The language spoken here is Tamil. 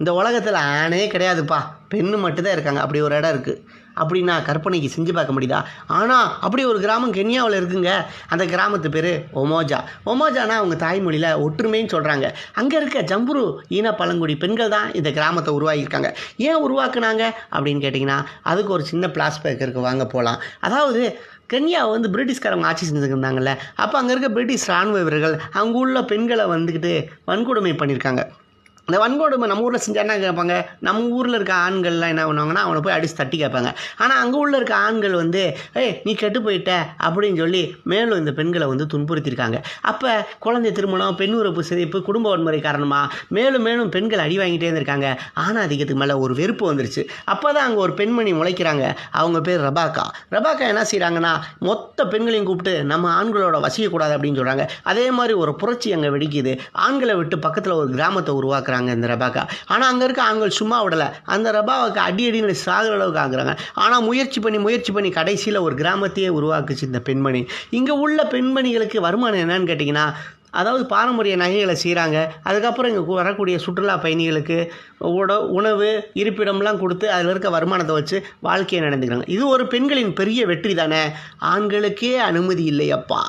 இந்த உலகத்தில் ஆணே கிடையாதுப்பா, பெண்ணு மட்டும்தான் இருக்காங்க, அப்படி ஒரு இடம் இருக்குது அப்படின்னா கற்பனைக்கு செஞ்சு பார்க்க முடியுதா? ஆனால் அப்படி ஒரு கிராமம் கென்யாவில் இருக்குங்க. அந்த கிராமத்து பேர் ஒமோஜா. ஒமோஜானா அவங்க தாய்மொழியில் ஒற்றுமைன்னு சொல்கிறாங்க. அங்கே இருக்க ஜம்புரு ஈன பழங்குடி பெண்கள் தான் இந்த கிராமத்தை உருவாக்கியிருக்காங்க. ஏன் உருவாக்குனாங்க அப்படின்னு கேட்டிங்கன்னா, அதுக்கு ஒரு சின்ன ஃப்ளாஷ்பேக் இருக்குது, வாங்க போகலாம். அதாவது கென்யாவை வந்து பிரிட்டிஷ்காரங்க ஆட்சி செஞ்சுட்டு இருந்தாங்கல்ல, அப்போ அங்கே இருக்க பிரிட்டிஷ் இராணுவ வீரர்கள் அங்கே உள்ள பெண்களை வந்துக்கிட்டு வன்கொடுமை பண்ணியிருக்காங்க. இந்த வன்கொடுமை நம்ம ஊரில் செஞ்சால் என்ன கேட்பாங்க, நம்ம ஊரில் இருக்க ஆண்கள்லாம் என்ன பண்ணுவாங்கன்னா அவனை போய் அடித்து தட்டி கேட்பாங்க. ஆனால் அங்கே உள்ள இருக்க ஆண்கள் வந்து நீ கெட்டு போயிட்ட அப்படின்னு சொல்லி மேலும் இந்த பெண்களை வந்து துன்புறுத்தியிருக்காங்க. அப்போ குழந்தை திருமணம், பெண் உறப்பு சிதைப்பு, குடும்ப வன்முறை காரணமாக மேலும் மேலும் பெண்கள் அடி வாங்கிட்டே இருந்திருக்காங்க. ஆனால் அதிகத்துக்கு மேலே ஒரு வெறுப்பு வந்துருச்சு. அப்போ தான் அங்கே ஒரு பெண்மணி முளைக்கிறாங்க. அவங்க பேர் ரெபாக்கா. ரெபாக்கா என்ன செய்கிறாங்கன்னா, மொத்த பெண்களையும் கூப்பிட்டு நம்ம ஆண்களோட வசிக்கக்கூடாது அப்படின்னு சொல்கிறாங்க. அதே மாதிரி ஒரு புரட்சி அங்கே வெடிக்குது. ஆண்களை விட்டு பக்கத்தில் ஒரு கிராமத்தை உருவாக்குறாங்க இந்த ரெபாக்கா. ஆனால் அங்கே இருக்க ஆண்கள் சும்மா விடலை, அந்த ரெபாவுக்கு அடின்னு சாகிற அளவுக்கு ஆகுறாங்க. ஆனால் முயற்சி பண்ணி கடைசியில் ஒரு கிராமத்தையே உருவாக்குச்சு இந்த பெண்மணி. இங்கே உள்ள பெண்மணிகளுக்கு வருமானம் என்னன்னு கேட்டிங்கன்னா, அதாவது பாரம்பரிய நகைகளை செய்கிறாங்க. அதுக்கப்புறம் இங்கே வரக்கூடிய சுற்றுலா பயணிகளுக்கு உணவு இருப்பிடம்லாம் கொடுத்து அதில் இருக்க வருமானத்தை வச்சு வாழ்க்கையை நடந்துக்கிறாங்க. இது ஒரு பெண்களின் பெரிய வெற்றி தானே. ஆண்களுக்கே அனுமதி இல்லையப்பா.